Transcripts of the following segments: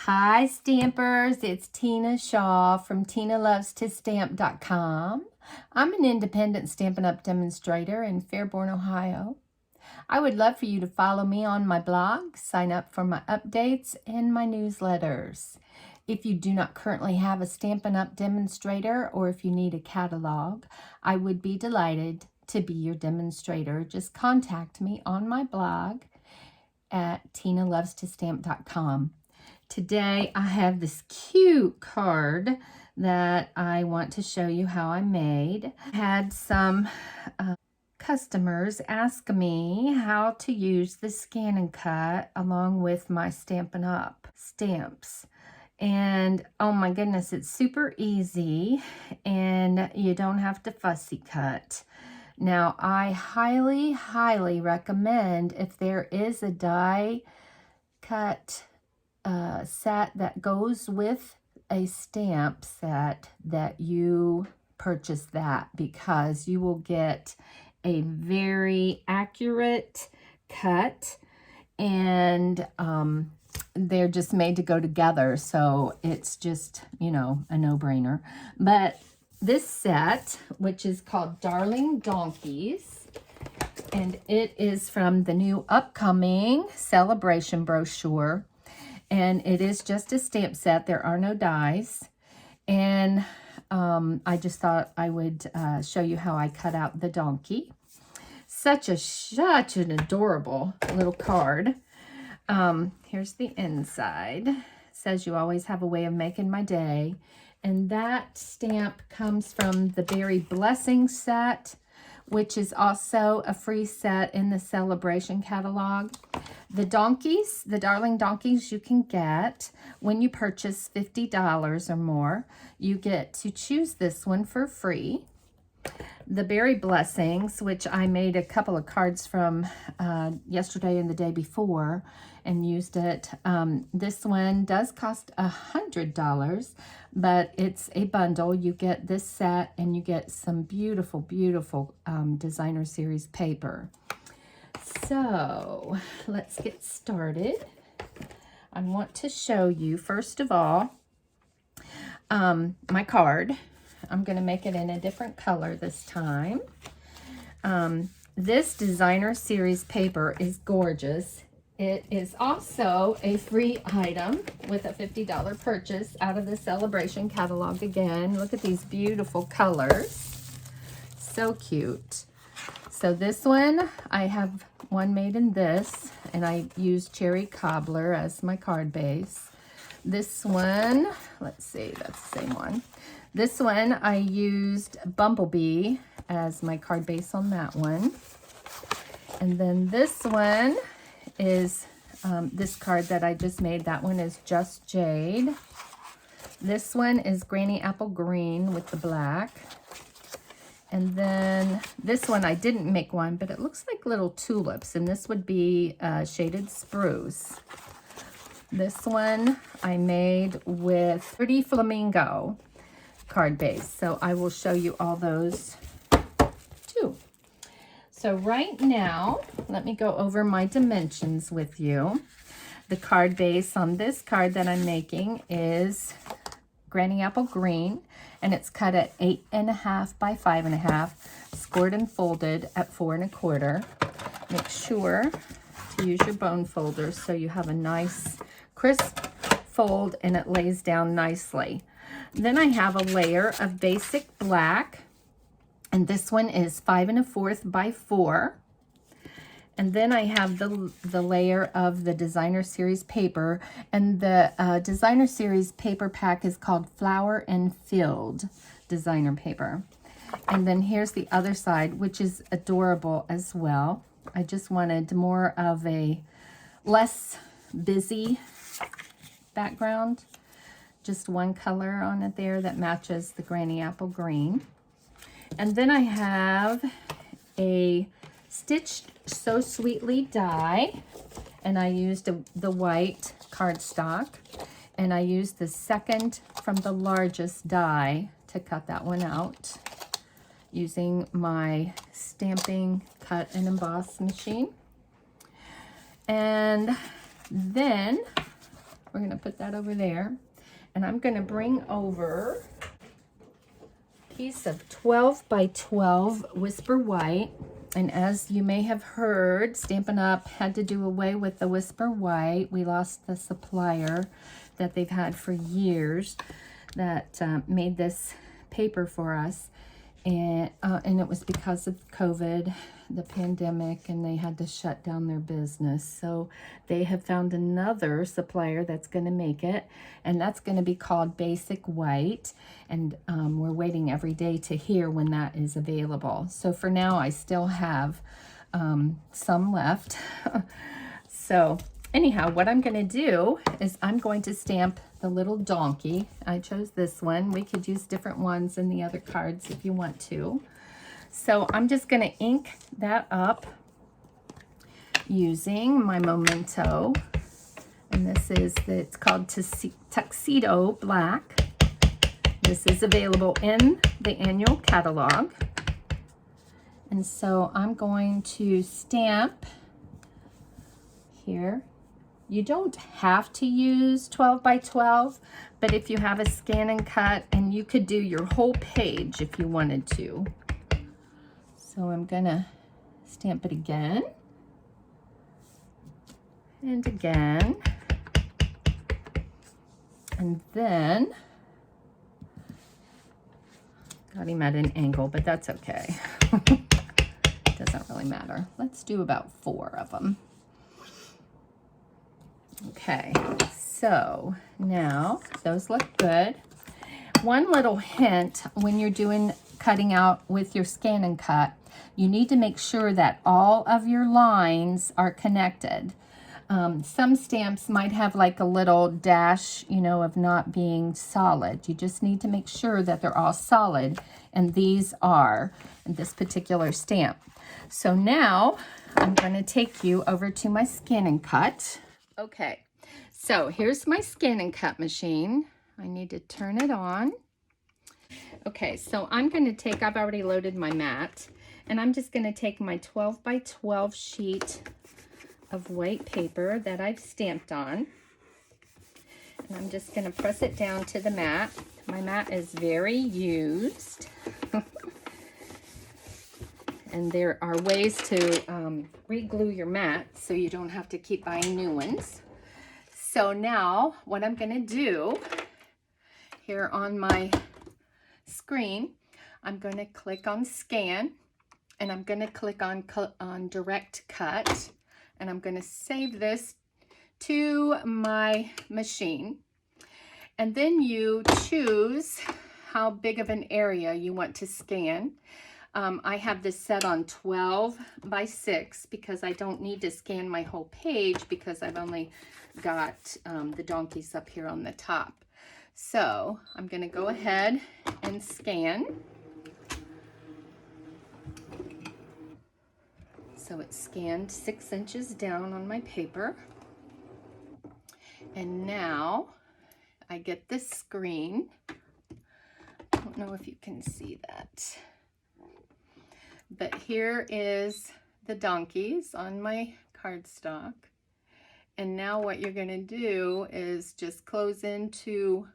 Hi Stampers, it's Tina Shaw from TinaLovesToStamp.com. I'm an independent Stampin' Up! Demonstrator in Fairborn, Ohio. I would love for you to follow me on my blog, sign up for my updates and my newsletters. If you do not currently have a Stampin' Up! Demonstrator or if you need a catalog, I would be delighted to be your demonstrator. Just contact me on my blog at TinaLovesToStamp.com. Today I have this cute card that I want to show you how I made. I had some customers ask me how to use the scan and cut along with my Stampin' Up! Stamps. And oh my goodness, it's super easy and you don't have to fussy cut. Now I highly recommend, if there is a die cut set that goes with a stamp set, that you purchase that, because you will get a very accurate cut, and they're just made to go together, so it's just, you know, a no-brainer. But this set, which is called Darling Donkeys, and it is from the new upcoming Saleabration brochure. And it is just a stamp set. There are no dies. And I just thought I would show you how I cut out the donkey. Such an adorable little card. Here's the inside. It says, "You always have a way of making my day." And that stamp comes from the Berry Blessing set, which is also a free set in the Saleabration catalog. The donkeys, the Darling Donkeys, you can get when you purchase $50 or more. You get to choose this one for free. The Berry Blessings, which I made a couple of cards from yesterday and the day before and used it. This one does cost $100, but it's a bundle. You get this set and you get some beautiful designer series paper. So let's get started. I want to show you, first of all, my card. I'm going to make it in a different color this time. This designer series paper is gorgeous. It is also a free item with a $50 purchase out of the Saleabration catalog again. Look at these beautiful colors. So cute. So this one, I have one made in this, and I used Cherry Cobbler as my card base. This one, let's see, that's the same one. This one, I used Bumblebee as my card base on that one. And then this one is this card that I just made. That one is Just Jade. This one is Granny Apple Green with the black. And then this one, I didn't make one, but it looks like little tulips, and this would be Shaded Spruce. This one I made with Pretty Flamingo card base, so I will show you all those too. So right now, let me go over my dimensions with you. The card base on this card that I'm making is Granny Apple Green, and it's cut at 8.5 by 5.5, scored and folded at 4 1/4. Make sure to use your bone folders so you have a nice crisp fold and it lays down nicely. Then I have a layer of basic black, and this one is 5 1/4 by 4. And then I have the layer of the designer series paper, and the designer series paper pack is called Flower Field designer paper. And then here's the other side, which is adorable as well. I just wanted more of a less busy background. Just one color on it there that matches the Granny Apple Green. And then I have a Stitched So Sweetly die, and I used the white cardstock, and I used the second from the largest die to cut that one out using my stamping cut and emboss machine. And then We're going to put that over there. And I'm going to bring over a piece of 12 by 12 Whisper White. And as you may have heard, Stampin' Up! Had to do away with the Whisper White. We lost the supplier that they've had for years that made this paper for us. And it was because of COVID, the pandemic, and they had to shut down their business. So they have found another supplier that's going to make it, and that's going to be called Basic White. And we're waiting every day to hear when that is available. So for now, I still have some left. So anyhow, what I'm going to do is I'm going to stamp the little donkey. I chose this one. We could use different ones in the other cards if you want to. So I'm just going to ink that up using my Memento. And this is, it's called Tuxedo Black. This is available in the annual catalog. And so I'm going to stamp here. You don't have to use 12 by 12, but if you have a scan and cut, and you could do your whole page if you wanted to. So I'm gonna stamp it again and again, and then got him at an angle, but that's okay. Doesn't really matter. Let's do about 4 of them. Okay, so now those look good. One little hint when you're cutting out with your scan and cut, you need to make sure that all of your lines are connected. Some stamps might have like a little dash, you know, of not being solid. You just need to make sure that they're all solid, and these are in this particular stamp. So now I'm going to take you over to my scan and cut. Okay, so here's my scan and cut machine. I need to turn it on. Okay, so I'm going to take, I've already loaded my mat, and I'm just going to take my 12 by 12 sheet of white paper that I've stamped on, and I'm just going to press it down to the mat. My mat is very used. And there are ways to re-glue your mat so you don't have to keep buying new ones. So now what I'm going to do here on my screen, I'm going to click on Scan, and I'm going to click on Direct Cut, and I'm going to save this to my machine. And then you choose how big of an area you want to scan. I have this set on 12 by 6 because I don't need to scan my whole page because I've only got the donkeys up here on the top. So I'm going to go ahead and scan. So it's scanned 6 inches down on my paper. And now I get this screen. I don't know if you can see that. But here is the donkeys on my cardstock. And now what you're going to do is just close into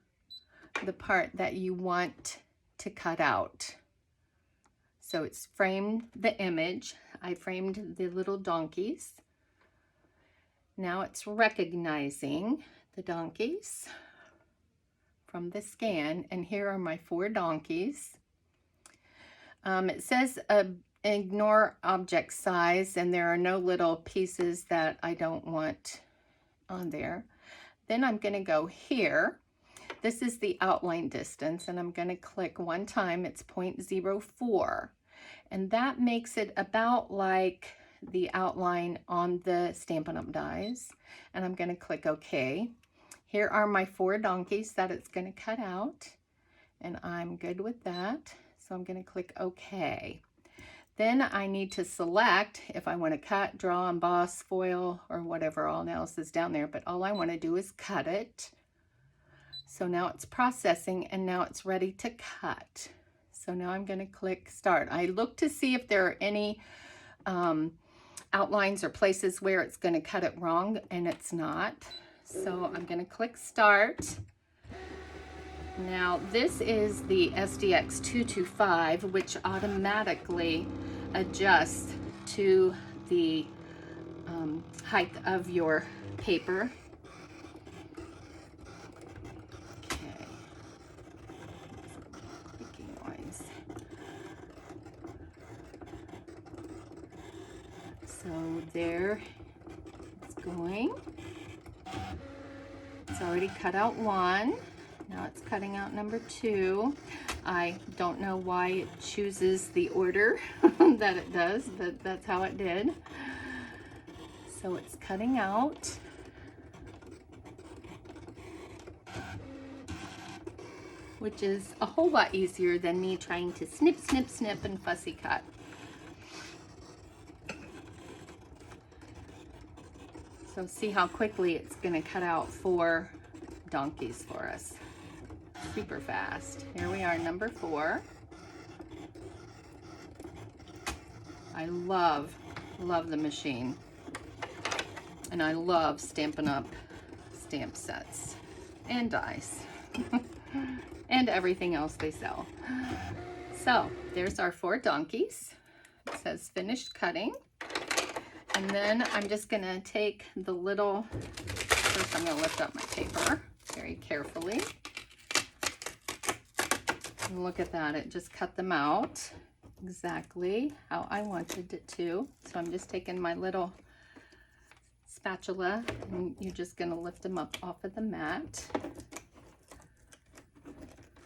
the part that you want to cut out. So it's framed the image. I framed the little donkeys. Now it's recognizing the donkeys from the scan. And here are my 4 donkeys. It says ignore object size, and there are no little pieces that I don't want on there. Then I'm going to go here. This is the outline distance, and I'm going to click one time. It's 0.04, and that makes it about like the outline on the Stampin' Up! Dies. And I'm going to click OK. Here are my 4 donkeys that it's going to cut out, and I'm good with that. So I'm going to click OK. Then I need to select if I want to cut, draw, emboss, foil, or whatever all else is down there. But all I want to do is cut it. So now it's processing, and now it's ready to cut. So now I'm going to click Start. I look to see if there are any outlines or places where it's going to cut it wrong, and it's not. So I'm going to click start. Now this is the SDX 225, which automatically adjusts to the height of your paper. Okay. Clicking noise. So there it's going. It's already cut out one. Now it's cutting out number two. I don't know why it chooses the order that it does, but that's how it did. So it's cutting out. Which is a whole lot easier than me trying to snip, snip, snip and fussy cut. So see how quickly it's gonna cut out 4 donkeys for us. Super fast. Here we are, number 4. I love the machine. And I love Stampin' Up stamp sets and dies and everything else they sell. So there's our 4 donkeys. It says finished cutting. And then I'm just gonna take the little, first I'm gonna lift up my paper very carefully. And look at that, it just cut them out exactly how I wanted it to. So I'm just taking my little spatula and you're just gonna lift them up off of the mat.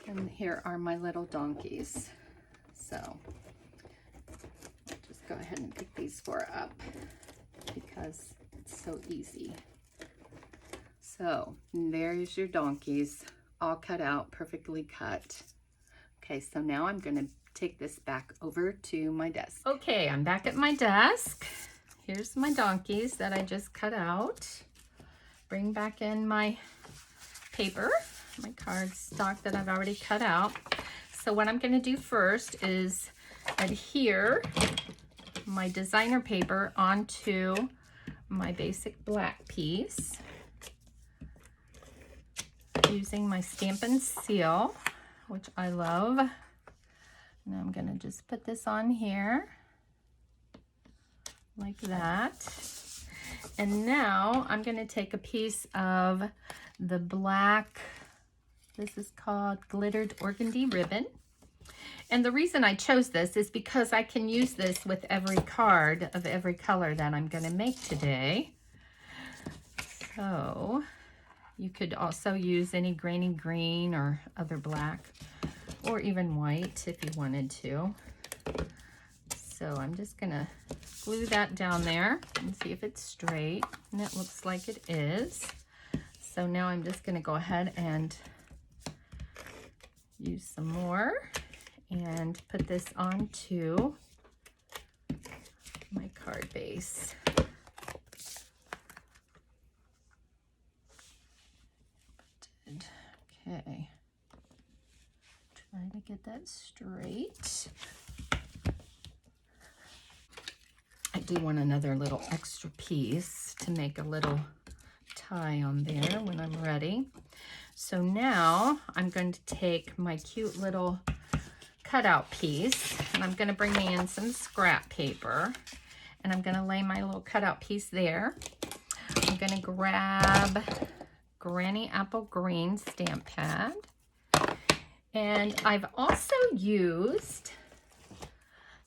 And here are my little donkeys. So I'll just go ahead and pick these 4 up because it's so easy. So there's your donkeys, all cut out, perfectly cut. Okay, so now I'm gonna take this back over to my desk. Okay, I'm back at my desk. Here's my donkeys that I just cut out. Bring back in my paper, my cardstock that I've already cut out. So what I'm gonna do first is adhere my designer paper onto my basic black piece using my Stampin' Seal, which I love. And I'm gonna just put this on here like that. And now I'm gonna take a piece of the black, this is called glittered organdy ribbon. And the reason I chose this is because I can use this with every card of every color that I'm gonna make today. So you could also use any grainy green or other black, or even white if you wanted to. So I'm just gonna glue that down there and see if it's straight, and it looks like it is. So now I'm just gonna go ahead and use some more and put this onto my card base. Okay, try to get that straight. I do want another little extra piece to make a little tie on there when I'm ready. So now I'm going to take my cute little cutout piece and I'm going to bring me in some scrap paper and I'm going to lay my little cutout piece there. I'm going to grab Granny Apple Green stamp pad, and I've also used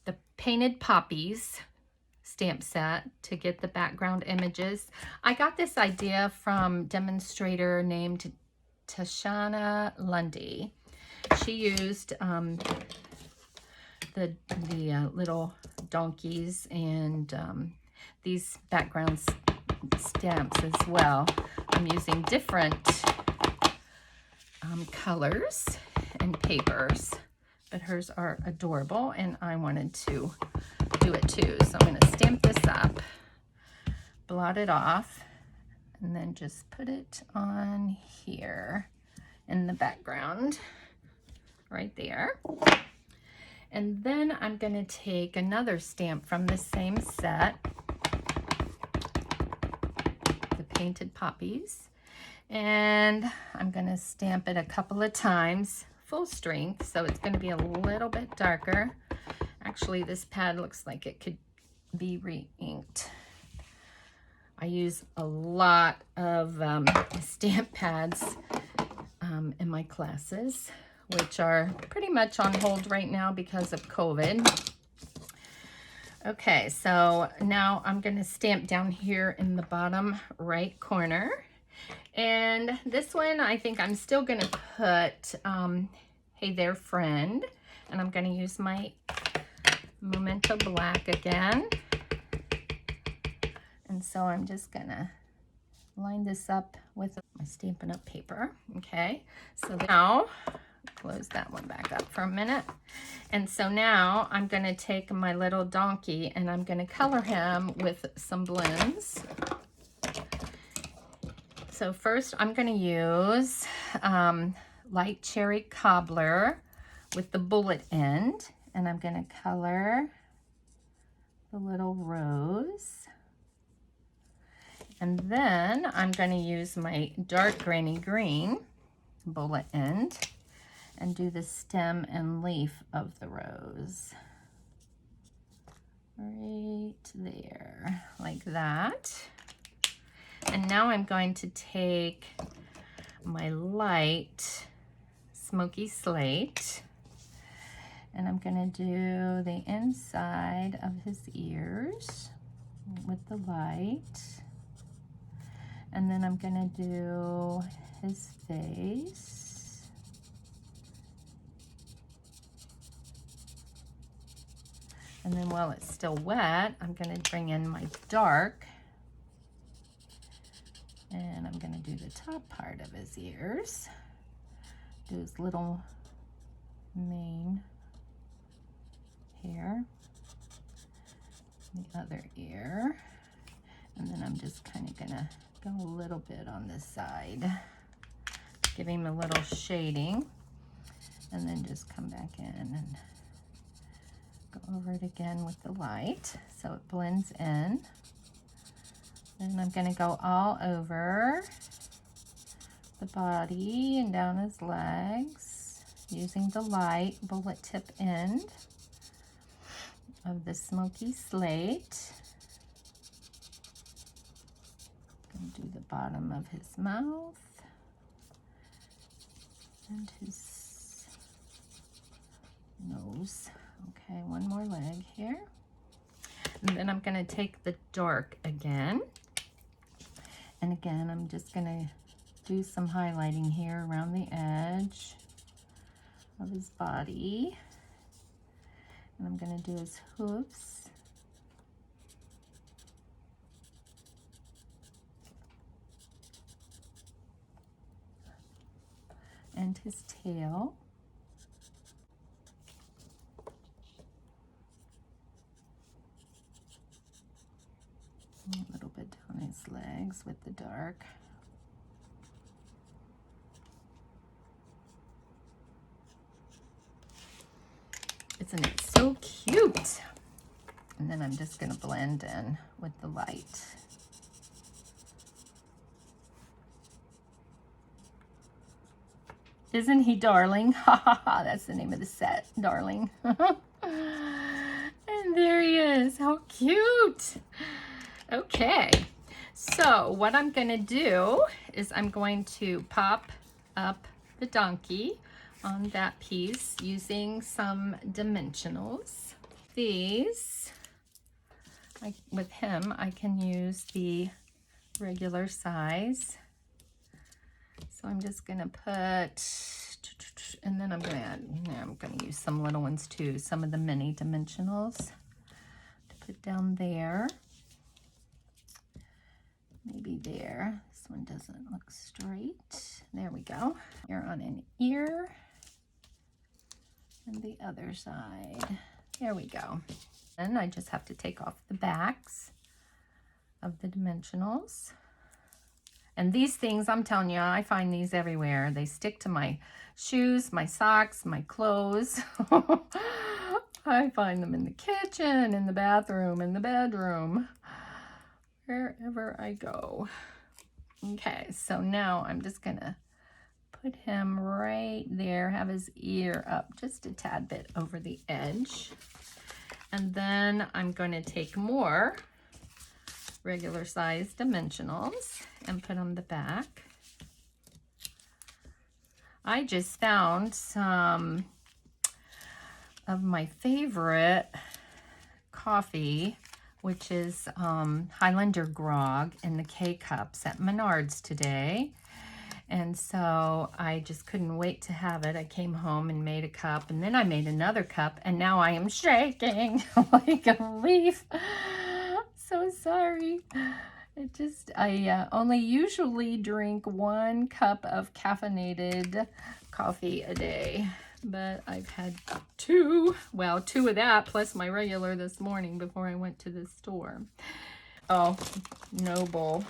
the Painted Poppies stamp set to get the background images. I got this idea from demonstrator named Tashana Lundy. She used the little donkeys and these background stamps as well. I'm using different colors and papers, but hers are adorable and I wanted to do it too. So I'm going to stamp this up, blot it off, and then just put it on here in the background right there. And then I'm going to take another stamp from the same set, the Painted Poppies, And I'm going to stamp it a couple of times, full strength, so it's going to be a little bit darker. Actually, this pad looks like it could be re-inked. I use a lot of stamp pads in my classes, which are pretty much on hold right now because of COVID. Okay, so now I'm going to stamp down here in the bottom right corner. And this one, I think I'm still going to put, Hey There Friend. And I'm going to use my Memento Black again. And so I'm just going to line this up with my Stampin' Up paper. Okay, so now, close that one back up for a minute. And so now I'm going to take my little donkey and I'm going to color him with some blends. So first I'm going to use light cherry cobbler with the bullet end, and I'm going to color the little rose. And then I'm going to use my dark granny green bullet end and do the stem and leaf of the rose. Right there, like that. And now I'm going to take my light smoky slate and I'm going to do the inside of his ears with the light. And then I'm going to do his face. And then while it's still wet, I'm going to bring in my dark. And I'm going to do the top part of his ears. Do his little mane here. The other ear. And then I'm just kind of going to go a little bit on this side. Give him a little shading. And then just come back in and go over it again with the light so it blends in. And I'm going to go all over the body and down his legs using the light bullet tip end of the smoky slate. Going to do the bottom of his mouth and his nose. Okay, one more leg here. And then I'm going to take the dark again. And again, I'm just going to do some highlighting here around the edge of his body. And I'm going to do his hooves. And his tail. A little bit down his legs with the dark. Isn't it so cute? And then I'm just going to blend in with the light. Isn't he darling? Ha ha ha, that's the name of the set, darling. And there he is, how cute. Okay, so what I'm going to do is I'm going to pop up the donkey on that piece using some dimensionals. These, with him, I can use the regular size. So I'm just going to put, and then I'm going to use some little ones too, some of the mini dimensionals to put down there. Maybe there. This one doesn't look straight. There we go. Here on an ear. And the other side. There we go. And I just have to take off the backs of the dimensionals. And these things, I'm telling you, I find these everywhere. They stick to my shoes, my socks, my clothes. I find them in the kitchen, in the bathroom, in the bedroom. Wherever I go. Okay, so now I'm just gonna put him right there, have his ear up just a tad bit over the edge. And then I'm going to take more regular size dimensionals and put on the back. I just found some of my favorite coffee, which is Highlander Grog in the K-Cups at Menards today. And so I just couldn't wait to have it. I came home and made a cup, and then I made another cup, and now I am shaking like a leaf. So sorry. I only usually drink 1 cup of caffeinated coffee a day, but I've had 2. Well, 2 of that plus my regular this morning before I went to the store. Oh, Noble.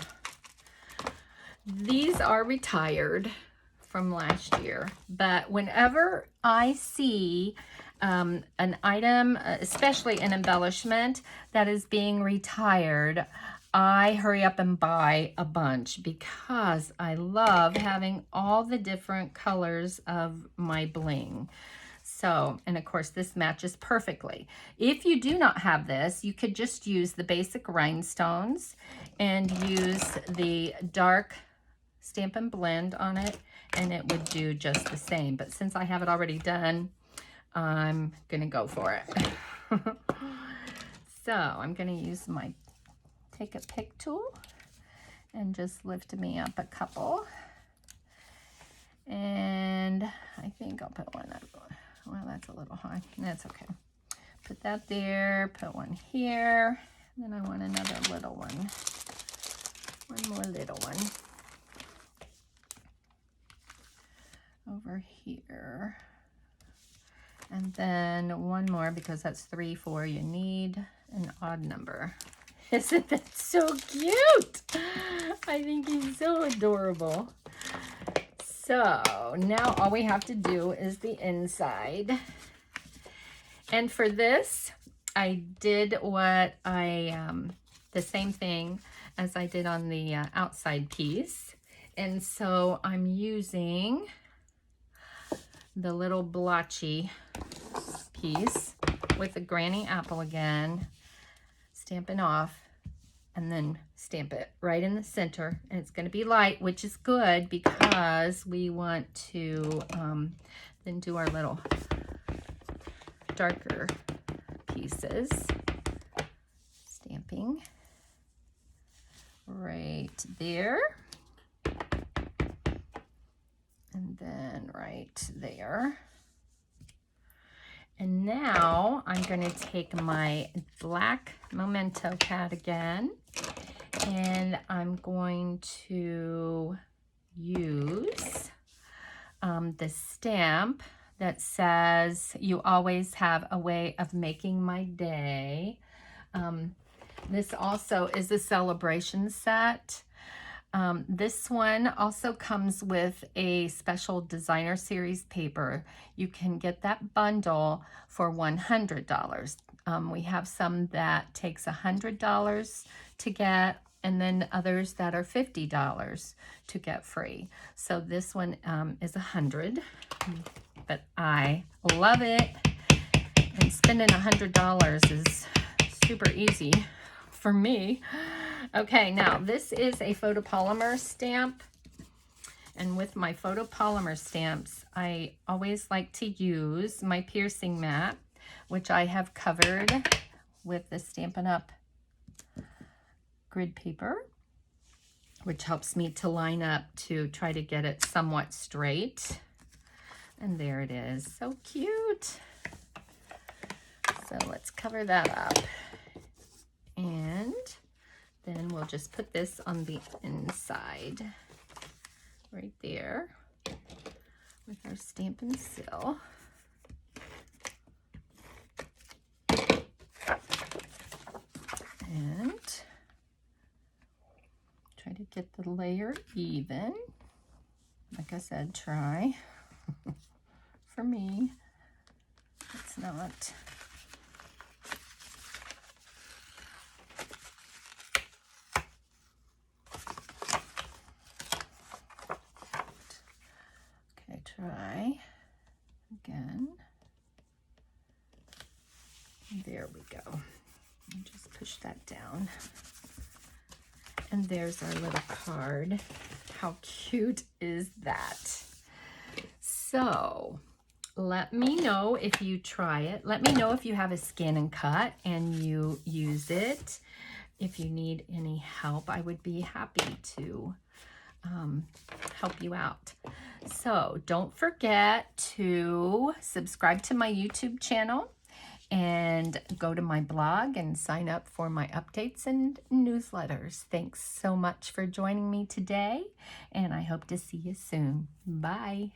These are retired from last year, but whenever I see an item, especially an embellishment that is being retired, I hurry up and buy a bunch because I love having all the different colors of my bling. So, and of course this matches perfectly. If you do not have this, you could just use the basic rhinestones and use the dark Stampin' Blend on it, and it would do just the same. But since I have it already done, I'm gonna go for it. So I'm gonna use my take a pick tool and just lift me up a couple. And I think I'll put one up. Well, that's a little high. That's okay. Put that there, put one here. Then I want another little one. One more little one. Over here. And then one more, because that's 3, 4. You need an odd number. Isn't that so cute? I think he's so adorable. So now all we have to do is the inside. And for this, I did what the same thing as I did on the outside piece. And so I'm using the little blotchy piece with the granny apple again, stamping off, and then stamp it right in the center. And it's going to be light, which is good because we want to then do our little darker pieces. Stamping right there. And then right there. And now I'm going to take my black Memento pad again, and I'm going to use the stamp that says, "You always have a way of making my day." This also is a Saleabration set. This one also comes with a special designer series paper. You can get that bundle for $100. We have some that takes $100 to get, and then others that are $50 to get free. So this one is $100, but I love it. And spending $100 is super easy for me. Okay, now this is a photopolymer stamp, and with my photopolymer stamps, I always like to use my piercing mat, which I have covered with the Stampin' Up grid paper, which helps me to line up to try to get it somewhat straight. And there it is, so cute. So let's cover that up. And then we'll just put this on the inside, right there, with our Stampin' Seal. And try to get the layer even. Like I said, try. For me, it's not. try again. There we go. And just push that down. And there's our little card. How cute is that? So let me know if you try it. Let me know if you have a scan and cut and you use it. If you need any help, I would be happy to help you out. So don't forget to subscribe to my YouTube channel and go to my blog and sign up for my updates and newsletters. Thanks so much for joining me today, and I hope to see you soon. Bye.